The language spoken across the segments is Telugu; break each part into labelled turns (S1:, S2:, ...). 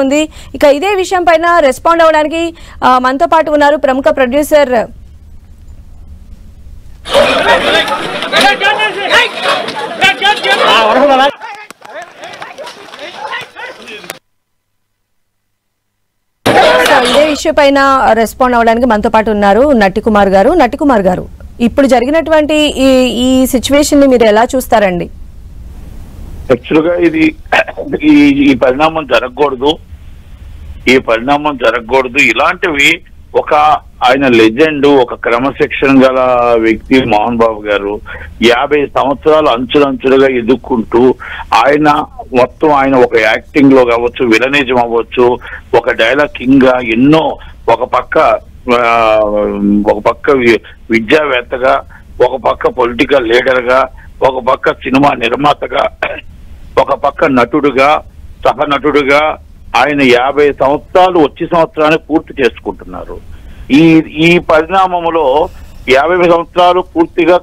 S1: ఉంది. ఇక ఇదే విషయం పైన రెస్పాండ్ అవ్వడానికి మనతో పాటు ఉన్నారు ప్రముఖ ప్రొడ్యూసర్ ఇదే ఇష్యూ పైన రెస్పాండ్ అవ్వడానికి మనతో పాటు ఉన్నారు నట్టికుమార్ గారు. నట్టికుమార్ గారు, ఇప్పుడు జరిగినటువంటి ఈ సిచ్యువేషన్ ని మీరు ఎలా చూస్తారండి?
S2: యాక్చువల్గా ఇది ఈ పరిణామం జరగకూడదు, ఇలాంటివి ఒక ఆయన లెజెండ్, ఒక క్రమశిక్షణ గల వ్యక్తి మోహన్ బాబు గారు 50 సంవత్సరాలు అంచులంచులుగా ఎదుక్కుంటూ ఆయన ఒక యాక్టింగ్ లో కావచ్చు, విలనిజం అవ్వచ్చు, ఒక డైలాగ్ కింగ్ గా ఎన్నో, ఒక పక్క విద్యావేత్తగా, ఒక పక్క పొలిటికల్ లీడర్ గా, ఒక పక్క సినిమా నిర్మాతగా, ఒక పక్క నటుడుగా, సహనటుడుగా ఆయన 50 సంవత్సరాలు వచ్చే సంవత్సరాన్ని పూర్తి చేసుకుంటున్నారు. ఈ పరిణామంలో 50 సంవత్సరాలు పూర్తిగా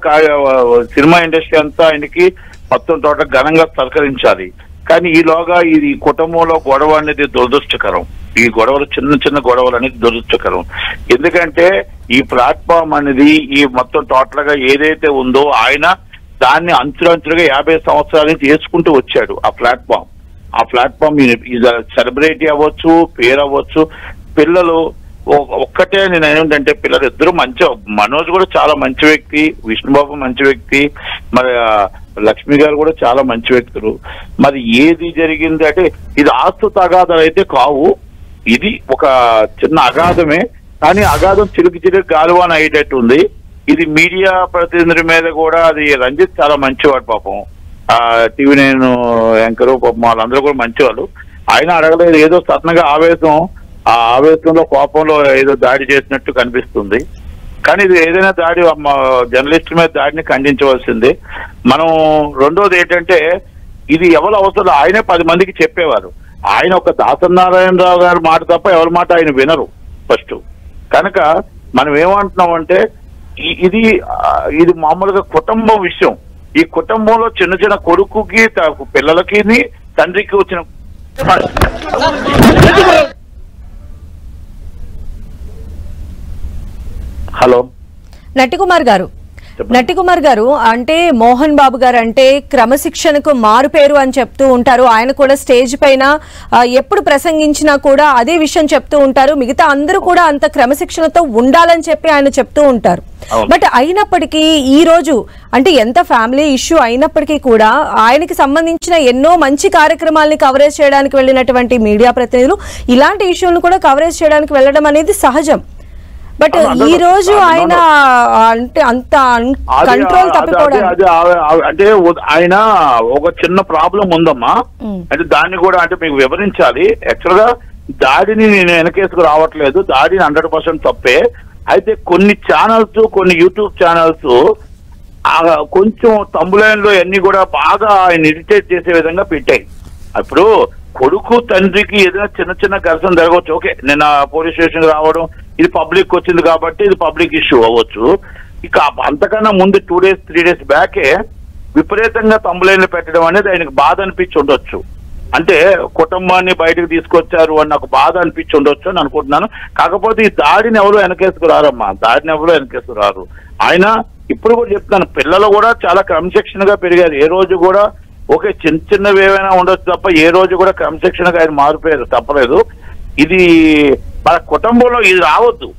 S2: సినిమా ఇండస్ట్రీ అంతా ఆయనకి మొత్తం తోట ఘనంగా సత్కరించాలి. కానీ ఈలోగా ఇది కుటుంబంలో గొడవ అనేది దురదృష్టకరం. ఈ గొడవలు చిన్న గొడవలు అనేది దురదృష్టకరం. ఎందుకంటే ఈ ప్లాట్ఫామ్ అనేది ఈ మొత్తం టోటల్ గా ఏదైతే ఉందో ఆయన దాన్ని అంచులంచులుగా 50 సంవత్సరాల నుంచి చేసుకుంటూ వచ్చాడు. ఆ ప్లాట్ఫామ్ సెలబ్రిటీ అవ్వచ్చు, పేరు అవ్వచ్చు, పిల్లలు ఒక్కటే నేను ఏమిటంటే పిల్లలు ఇద్దరు మనోజ్ కూడా చాలా మంచి వ్యక్తి, విష్ణుబాబు మంచి వ్యక్తి, మరి లక్ష్మి గారు కూడా చాలా మంచి వ్యక్తులు. మరి ఏది జరిగింది అంటే ఇది ఆస్తు తగాదాలు అయితే కావు, ఇది ఒక చిన్న అగాధమే. కానీ అగాధం చిలుకు గాలువాన అయ్యేటట్టు ఉంది. ఇది మీడియా ప్రతినిధుల మీద కూడా, అది రంజిత్ చాలా మంచివాడు పాపం, TV9 యాంకరు పాపం, వాళ్ళందరూ కూడా మంచివాళ్ళు. ఆయన అడగలేదు, ఏదో సడన్గా ఆవేశంలో కోపంలో ఏదో దాడి చేసినట్టు కనిపిస్తుంది. కానీ ఇది ఏదైనా దాడి జర్నలిస్ట్ మీద దాడిని ఖండించవలసిందే. మనం రెండోది ఏంటంటే ఇది ఎవరు అవసరం, ఆయనే 10 మందికి చెప్పేవారు. ఆయన ఒక దాసనారాయణరావు గారి మాట తప్ప ఎవరి మాట ఆయన వినరు ఫస్ట్. కనుక మనం ఏమంటున్నామంటే ఇది మామూలుగా కుటుంబం విషయం. ఈ కుటుంబంలో చిన్న కొడుకుకి, పిల్లలకి, తండ్రికి వచ్చిన హలో
S1: నట్టికుమార్ గారు, అంటే మోహన్ బాబు గారు అంటే క్రమశిక్షణకు మారు పేరు అని చెప్తూ ఉంటారు. ఆయన కూడా స్టేజ్ పైన ఎప్పుడు ప్రసంగించినా కూడా అదే విషయం చెప్తూ ఉంటారు. మిగతా అందరూ కూడా అంత క్రమశిక్షణతో ఉండాలని చెప్పి ఆయన చెప్తూ ఉంటారు. బట్ అయినప్పటికీ ఈ రోజు అంటే ఎంత ఫ్యామిలీ ఇష్యూ అయినప్పటికీ కూడా ఆయనకి సంబంధించిన ఎన్నో మంచి కార్యక్రమాలని కవరేజ్ చేయడానికి వెళ్ళినటువంటి మీడియా ప్రతినిధులు ఇలాంటి ఇష్యూలను కూడా కవరేజ్ చేయడానికి వెళ్ళడం అనేది సహజం. బట్ ఈ రోజు ఆయన అంటే అంత కంట్రోల్ తప్పిపోవడం
S2: అంటే ఆయన ఒక చిన్న ప్రాబ్లం ఉందమ్మా. అంటే దాన్ని కూడా అంటే మీకు వివరించాలి. యాక్చువల్ గా దాడిని నేను వెనకేసుకు రావట్లేదు, దాడిని 100% తప్పే. అయితే కొన్ని ఛానల్స్, కొన్ని యూట్యూబ్ ఛానల్స్ కొంచెం తమ్ములైన్లో అన్ని కూడా బాగా ఆయన ఇరిటేట్ చేసే విధంగా పెట్టాయి. ఇప్పుడు కొడుకు తండ్రికి ఏదైనా చిన్న ఘర్షణ జరగవచ్చు, ఓకే, నిన్న పోలీస్ స్టేషన్ రావడం ఇది పబ్లిక్ వచ్చింది కాబట్టి ఇది పబ్లిక్ ఇష్యూ అవ్వచ్చు. ఇక అంతకన్నా ముందు 2 days 3 days బ్యాకే విపరీతంగా తమ్ములైన్లు పెట్టడం అనేది ఆయనకు బాధ అనిపించి ఉండొచ్చు. అంటే కుటుంబాన్ని బయటకు తీసుకొచ్చారు అని నాకు బాధ అనిపించి ఉండొచ్చు అని అనుకుంటున్నాను. కాకపోతే ఈ దాడిని ఎవరు వెనకేసుకు రారమ్మా, రారు. ఆయన ఇప్పుడు కూడా చెప్తాను, పిల్లలు కూడా చాలా క్రమశిక్షణగా పెరిగారు. ఏ రోజు కూడా ఓకే చిన్నవి ఏమైనా ఉండొచ్చు తప్ప ఏ రోజు కూడా క్రమశిక్షణగా ఆయన మారిపోయారు, తప్పలేదు. ఇది మన కుటుంబంలో ఇది రావద్దు.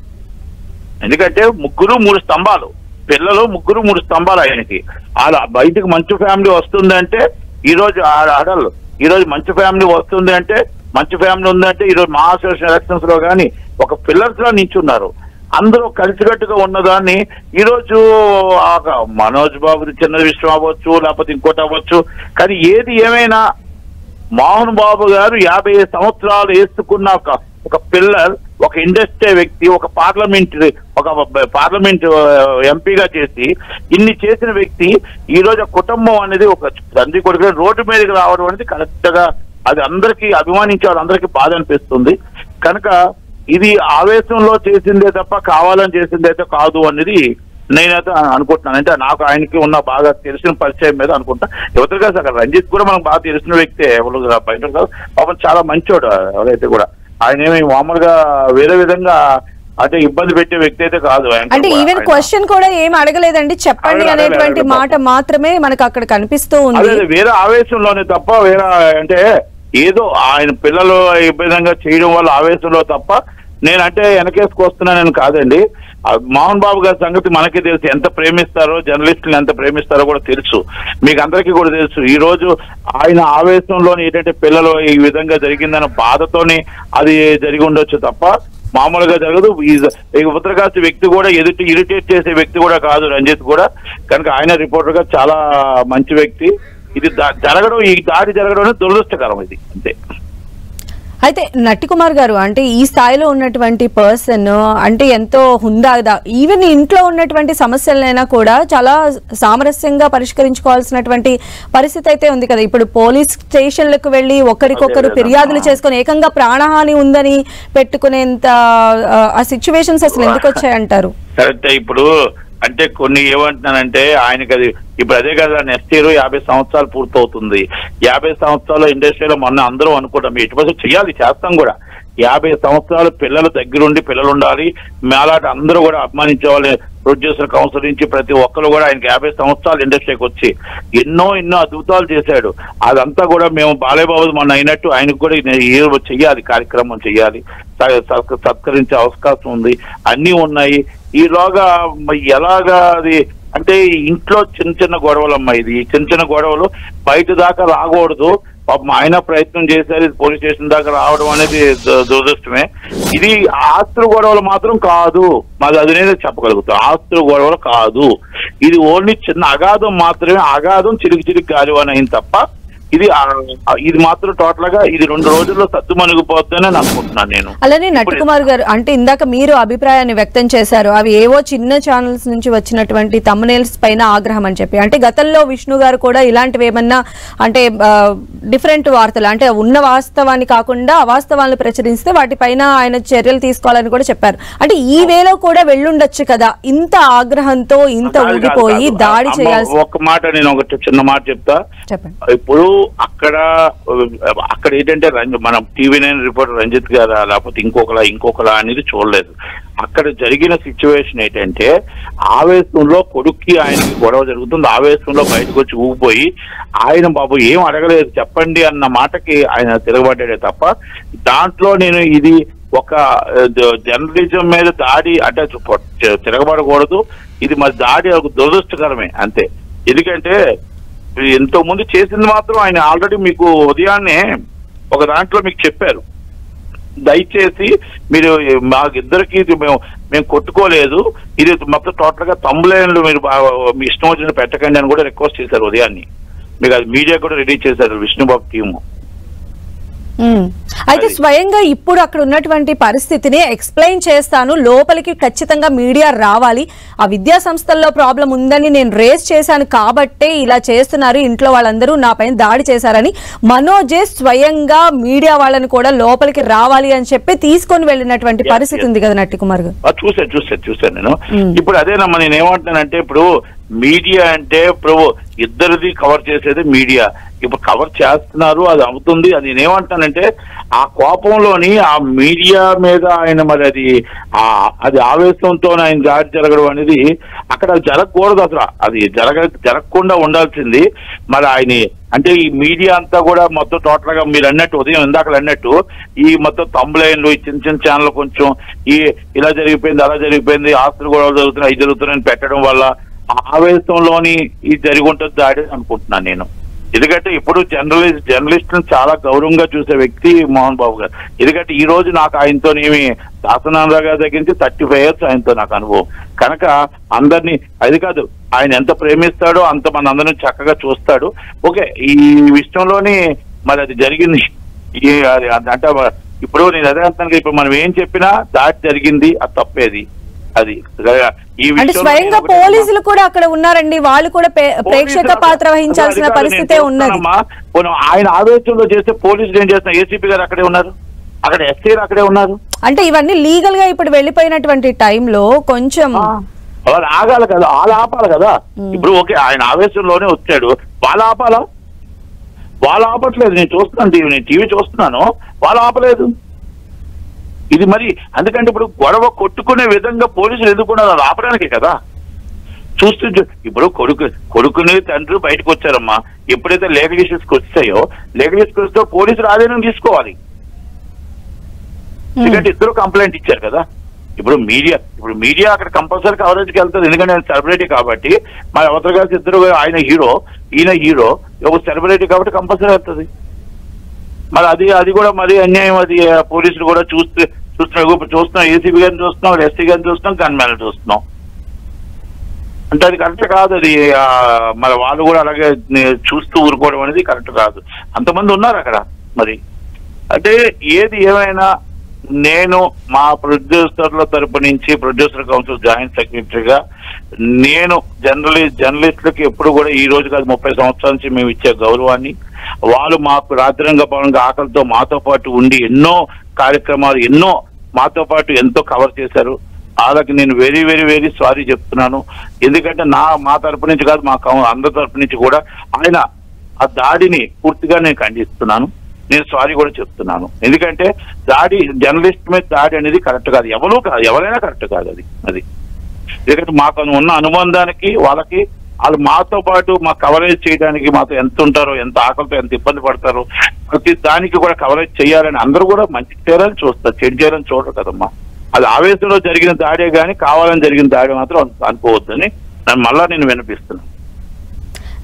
S2: ఎందుకంటే 3 స్తంభాలు పిల్లలు, 3 స్తంభాలు ఆయనకి. అలా బయటకు మంచి ఫ్యామిలీ వస్తుంది అంటే ఈరోజు ఆడళ్ళు, ఈరోజు మంచి ఫ్యామిలీ వస్తుంది అంటే, మంచి ఫ్యామిలీ ఉందంటే ఈరోజు మహాశివరాత్రి ఎలక్షన్స్ లో కానీ ఒక పిల్లర్స్ లా నించున్నారు. అందరూ కలిసికట్టుగా ఉన్నదాన్ని ఈరోజు మనోజ్ బాబు చిన్న విషయం అవ్వచ్చు, లేకపోతే ఇంకోటి అవ్వచ్చు. కానీ ఏది ఏమైనా మోహన్ బాబు గారు 50 సంవత్సరాలు వేసుకున్న ఒక పిల్లర్, ఒక ఇండస్ట్రీ వ్యక్తి, ఒక పార్లమెంట్ ఎంపీగా చేసి ఇన్ని చేసిన వ్యక్తి ఈ రోజు కుటుంబం అనేది ఒక తండ్రి కొడుకు రోడ్డు మీదకి రావడం అనేది కరెక్ట్ గా అది అందరికీ అభిమానించారు, అందరికీ బాధ అనిపిస్తుంది. కనుక ఇది ఆవేశంలో చేసిందే తప్ప కావాలని చేసిందైతే కాదు అనేది నేనైతే అనుకుంటున్నాను. అంటే నాకు ఆయనకి ఉన్న బాగా తెలిసిన పరిచయం మీద అనుకుంటా. యువతలు కాదు అక్కడ రంజిత్ కూడా మనకు బాగా తెలిసిన వ్యక్తే, ఎవరు బయట కాదు. పాపం చాలా మంచోడు ఎవరైతే కూడా. ఆయన ఏమి మామూలుగా వేరే విధంగా అంటే ఇబ్బంది పెట్టే వ్యక్తి అయితే కాదు.
S1: అంటే ఈవెన్ క్వశ్చన్ కూడా ఏం అడగలేదండి, చెప్పండి అనేటువంటి మాట మాత్రమే మనకు అక్కడ కనిపిస్తూ ఉంది.
S2: వేరే ఆవేశంలోనే తప్ప వేరే అంటే ఏదో ఆయన పిల్లలు ఈ విధంగా చేయడం వల్ల ఆవేశంలో తప్ప నేనంటే వెనకేసుకొస్తున్నానని కాదండి. మోహన్ బాబు గారి సంగతి మనకి తెలుసు, ఎంత ప్రేమిస్తారో జర్నలిస్టులు ఎంత ప్రేమిస్తారో కూడా తెలుసు, మీకు అందరికీ కూడా తెలుసు. ఈ రోజు ఆయన ఆవేశంలోని ఏంటంటే పిల్లలు ఈ విధంగా జరిగిందన్న బాధతోని అది జరిగి ఉండొచ్చు తప్ప మామూలుగా జరగదు. ఈ ఉత్తరకాశి వ్యక్తి కూడా ఎదుటి ఇరిటేట్ చేసే వ్యక్తి కూడా కాదు రంజిత్ కూడా. కనుక ఆయన రిపోర్టర్ గా చాలా మంచి వ్యక్తి. ఇది జరగడం, ఈ దాడి జరగడం అనేది దురదృష్టకరం, ఇది అంతే.
S1: అయితే నట్టికుమార్ గారు, అంటే ఈ స్థాయిలో ఉన్నటువంటి పర్సన్ అంటే ఎంతో హుందాగా ఈవెన్ ఇంట్లో ఉన్నటువంటి సమస్యలైనా కూడా చాలా సామరస్యంగా పరిష్కరించుకోవాల్సినటువంటి పరిస్థితి అయితే ఉంది కదా. ఇప్పుడు పోలీస్ స్టేషన్లకు వెళ్లి ఒకరికొకరు ఫిర్యాదులు చేసుకుని ఏకంగా ప్రాణహాని ఉందని పెట్టుకునేంత ఆ సిచ్యువేషన్స్ అసలు ఎందుకు వచ్చాయంటారు?
S2: కరెక్ట్. ఇప్పుడు అంటే కొన్ని ఏమంటున్నానంటే ఆయనకి అది ఇప్పుడు అదే కదా నెక్స్ట్ ఇయర్ 50 సంవత్సరాలు పూర్తవుతుంది. 50 సంవత్సరాల ఇండస్ట్రీలో మొన్న అందరూ అనుకుంటాం ఇటు చేయాలి, చేస్తాం కూడా. 50 సంవత్సరాలు పిల్లలు దగ్గరుండి పిల్లలు ఉండాలి. మేలాట అందరూ కూడా అభిమానించేవాళ్ళు, ప్రొడ్యూసర్ కౌన్సిల్ నుంచి ప్రతి ఒక్కరు కూడా ఆయనకి 50 సంవత్సరాలు ఇండస్ట్రీకి వచ్చి ఎన్నో అద్భుతాలు చేశాడు. అదంతా కూడా మేము బాలయ్య బాబు మొన్న అయినట్టు ఆయనకు కూడా చెయ్యాలి, కార్యక్రమం చెయ్యాలి, సత్కరించే అవకాశం ఉంది, అన్నీ ఉన్నాయి. ఈలోగా ఎలాగా అది అంటే ఇంట్లో చిన్న చిన్న గొడవలమ్మా, ఇది చిన్న చిన్న గొడవలు బయట దాకా రాకూడదు. పాపం ఆయన ప్రయత్నం చేశారు, పోలీస్ స్టేషన్ దాకా రావడం అనేది దురదృష్టమే. ఇది ఆస్తుల గొడవలు మాత్రం కాదు, మాది అది నేను చెప్పగలుగుతాం. ఆస్తుల గొడవలు కాదు, ఇది ఓన్లీ చిన్న అగాధం మాత్రమే. అగాధం చిలికి గాలివాన అయింది తప్ప ఇది మాత్రం టోటల్ గా ఇది 2 రోజుల్లో సద్దుమణిగిపోతుందని అనుకుంటున్నాను నేను.
S1: అలానే నట్టికుమార్ గారు, అంటే ఇందాక మీరు అభిప్రాయాన్ని వ్యక్తం చేశారు, అవి ఏవో చిన్న ఛానల్స్ నుంచి వచ్చినటువంటి థంబ్నెయిల్స్ పైన ఆగ్రహం అని చెప్పి. అంటే గతంలో విష్ణు గారు కూడా ఇలాంటివి ఏమన్నా అంటే డిఫరెంట్ వార్తలు అంటే ఉన్న వాస్తవాన్ని కాకుండా అవాస్తవాలను ప్రచురిస్తే వాటిపైన ఆయన చర్యలు తీసుకోవాలని కూడా చెప్పారు. అంటే ఈ వేలో కూడా వెళ్ళుండొచ్చు కదా, ఇంత ఆగ్రహంతో ఇంత ఊగిపోయి దాడి చేయాల్సి.
S2: ఒక మాట నేను ఒక చిన్న మాట చెప్తా.
S1: చెప్పండి.
S2: ఇప్పుడు అక్కడ ఏంటంటే మనం TV9 రిపోర్టర్ రంజిత్ గారా లేకపోతే ఇంకొకలా అనేది చూడలేదు. అక్కడ జరిగిన సిచ్యువేషన్ ఏంటంటే ఆవేశంలో కొడుక్కి ఆయనకి గొడవ జరుగుతుంది, ఆవేశంలో బయటకు వచ్చి ఊగిపోయి ఆయన బాబు ఏం అడగలేదు చెప్పండి అన్న మాటకి ఆయన తిరగబడ్డాడే తప్ప దాంట్లో నేను ఇది ఒక జర్నలిజం మీద దాడి అంటే తిరగబడకూడదు. ఇది మరి దాడి ఒక దురదృష్టకరమే అంతే. ఎందుకంటే ఎంతో ముందు చేసింది మాత్రం ఆయన ఆల్రెడీ మీకు ఉదయాన్నే ఒక దాంట్లో మీకు చెప్పారు, దయచేసి మీరు మాకిద్దరికి మేము కొట్టుకోలేదు, ఇది మొత్తం టోటల్ గా థంబ్నెయిల్లు మీరు మీ ఇష్టం వచ్చిన పెట్టకండి అని కూడా రిక్వెస్ట్ చేశారు ఉదయాన్ని. మీకు అది మీడియా కూడా రెడీ చేశారు విష్ణుబాబు టీము.
S1: అయితే స్వయంగా ఇప్పుడు అక్కడ ఉన్నటువంటి పరిస్థితిని ఎక్స్ప్లెయిన్ చేస్తాను, లోపలికి ఖచ్చితంగా మీడియా రావాలి, ఆ విద్యా సంస్థల్లో ప్రాబ్లం ఉందని నేను రేస్ చేశాను కాబట్టే ఇలా చేస్తున్నారు, ఇంట్లో వాళ్ళందరూ నా పైన దాడి చేశారని మనోజే స్వయంగా మీడియా వాళ్ళని కూడా లోపలికి రావాలి అని చెప్పి తీసుకొని వెళ్ళినటువంటి పరిస్థితి ఉంది కదా నట్టికుమార్ గారు.
S2: చూసాను నేను. ఇప్పుడు అదేనమ్మా నేను ఏమంటున్నానంటే ఇప్పుడు మీడియా అంటే ఇప్పుడు ఇద్దరిది కవర్ చేసేది మీడియా. ఇప్పుడు కవర్ చేస్తున్నారు, అది అవుతుంది. అది నేనేమంటానంటే ఆ కోపంలోని ఆ మీడియా మీద ఆయన మరి అది ఆవేశంతో ఆయన దాడి జరగడం అనేది అక్కడ జరగకూడదు. అసలు అది జరగకుండా ఉండాల్సింది. మరి ఆయన అంటే ఈ మీడియా అంతా కూడా మొత్తం టోటల్ గా మీరు అన్నట్టు ఉదయం ఇందాక అన్నట్టు ఈ మొత్తం థంబ్నెయిల్లు ఈ చిన్న ఛానల్ కొంచెం ఇలా జరిగిపోయింది అలా జరిగిపోయింది ఆస్తులు కూడా జరుగుతున్నాయి ఇది జరుగుతున్నాయని పెట్టడం వల్ల ఆవేశంలోని ఇది జరిగి ఉంటుంది దాడి అనుకుంటున్నాను నేను. ఎందుకంటే ఇప్పుడు జర్నలిస్టులను చాలా గౌరవంగా చూసే వ్యక్తి మోహన్ బాబు గారు. ఎందుకంటే ఈ రోజు నాకు ఆయనతో దాసనారాయణ గారి దగ్గర నుంచి 35 years ఆయనతో నాకు అనుభవం కనుక అందరినీ అది కాదు ఆయన ఎంత ప్రేమిస్తాడో అంత మన అందరినీ చక్కగా చూస్తాడు. ఓకే ఈ విషయంలోని మరి అది జరిగింది అంటే ఇప్పుడు నేను అదే అంటాను, ఇప్పుడు మనం ఏం చెప్పినా దాడి జరిగింది అది తప్పేది. అది
S1: అంటే స్వయంగా పోలీసులు కూడా అక్కడ ఉన్నారండి, వాళ్ళు కూడా ప్రేక్షక పాత్ర వహించాల్సిన పరిస్థితే ఉన్నది.
S2: ఆయన ఆవేశంలో చేస్తే పోలీసులు ఏం చేస్తున్నారు, ఏసీపీ గారు అక్కడే ఉన్నారు, అక్కడ ఎస్ఐ అక్కడే ఉన్నారు.
S1: అంటే ఇవన్నీ లీగల్ గా ఇప్పుడు వెళ్ళిపోయినటువంటి టైంలో కొంచెం
S2: వాళ్ళు ఆగాలి కదా, వాళ్ళు ఆపాలి కదా. ఇప్పుడు ఓకే ఆయన ఆవేశంలోనే వచ్చాడు, వాళ్ళు ఆపాలా? వాళ్ళు ఆపట్లేదు. నేను చూస్తున్నాను టీవీ చూస్తున్నాను, వాళ్ళు ఆపలేదు. ఇది మరి అందుకంటే ఇప్పుడు గొడవ కొట్టుకునే విధంగా పోలీసులు ఎదుర్కొన్నారు, అది ఆపడానికే కదా. ఇప్పుడు కొడుకుని తండ్రి బయటకు వచ్చారమ్మా, ఎప్పుడైతే లీగల్ ఇష్యూస్కి వచ్చాయో లీగల్ ఇష్యూస్ తో పోలీసులు ఆధీనం తీసుకోవాలి. ఎందుకంటే ఇద్దరు కంప్లైంట్ ఇచ్చారు కదా. ఇప్పుడు మీడియా అక్కడ కంపల్సరీ కవరేజ్కి వెళ్తుంది, ఎందుకంటే ఆయన సెలబ్రిటీ కాబట్టి. మరి అవతల కలిసి ఇద్దరు, ఆయన హీరో ఈయన హీరో, ఒక సెలబ్రిటీ కాబట్టి కంపల్సరీ వెళ్తుంది. మరి అది కూడా మరి అన్యాయం. అది పోలీసులు కూడా చూస్తున్నాం, ఏసీబీ గారిని చూస్తున్నాం, ఎస్సీ గారిని చూస్తున్నాం, గన్మ్యాన్ చూస్తున్నాం. అంటే అది కరెక్ట్ కాదు. అది మరి వాళ్ళు కూడా అలాగే చూస్తూ ఊరుకోవడం అనేది కరెక్ట్ కాదు. అంతమంది ఉన్నారు అక్కడ. మరి అంటే ఏది ఏమైనా నేను మా ప్రొడ్యూసర్ల తరపు నుంచి ప్రొడ్యూసర్ కౌన్సిల్ జాయింట్ సెక్రటరీగా నేను జర్నలిస్టులకు ఎప్పుడు కూడా ఈ రోజు కాదు 30 సంవత్సరాల నుంచి మేము ఇచ్చే గౌరవాన్ని, వాళ్ళు మాకు రాత్రంగా పవనంగా ఆకలితో మాతో పాటు ఉండి ఎన్నో కార్యక్రమాలు ఎన్నో మాతో పాటు ఎంతో కవర్ చేశారు. వాళ్ళకి నేను వెరీ వెరీ వెరీ సారీ చెప్తున్నాను. ఎందుకంటే మా తరపు నుంచి కాదు, మా అందరి తరపు నుంచి కూడా ఆయన ఆ దాడిని పూర్తిగా నేను ఖండిస్తున్నాను. నేను సారీ కూడా చెప్తున్నాను. ఎందుకంటే జర్నలిస్ట్ మీద దాడి అనేది కరెక్ట్ కాదు, ఎవరైనా కరెక్ట్ కాదు అది. ఎందుకంటే మాకు ఉన్న అనుబంధానికి వాళ్ళు మాతో పాటు మా కవరేజ్ చేయడానికి మాతో ఎంత ఉంటారో, ఎంత ఆకలితో ఎంత ఇబ్బంది పడతారో, ప్రతి దానికి కూడా కవరేజ్ చేయాలని అందరూ కూడా మంచి చేయాలని చూస్తారు, చెడు చేయాలని చూడరు కదమ్మా. అది ఆవేశంలో జరిగిన దాడే కానీ కావాలని జరిగిన దాడి మాత్రం అనుకోవద్దని మళ్ళా నేను వినిపిస్తున్నాను.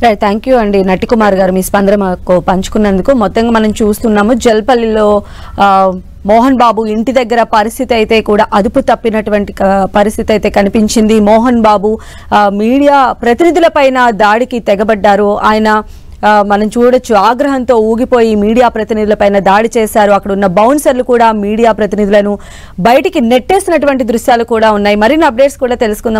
S1: రైట్, థ్యాంక్ యూ అండి నట్టికుమార్ గారు, మీ స్పందన మాకు పంచుకున్నందుకు. మొత్తంగా మనం చూస్తున్నాము జల్పల్లిలో మోహన్ బాబు ఇంటి దగ్గర పరిస్థితి అయితే కూడా అదుపు తప్పినటువంటి పరిస్థితి అయితే కనిపించింది. మోహన్ బాబు మీడియా ప్రతినిధులపైన దాడికి తెగబడ్డారు. ఆయన మనం చూడొచ్చు ఆగ్రహంతో ఊగిపోయి మీడియా ప్రతినిధులపైన దాడి చేశారు. అక్కడ ఉన్న బౌన్సర్లు కూడా మీడియా ప్రతినిధులను బయటికి నెట్టేసినటువంటి దృశ్యాలు కూడా ఉన్నాయి. మరిన్ని అప్డేట్స్ కూడా తెలుసుకుందాం.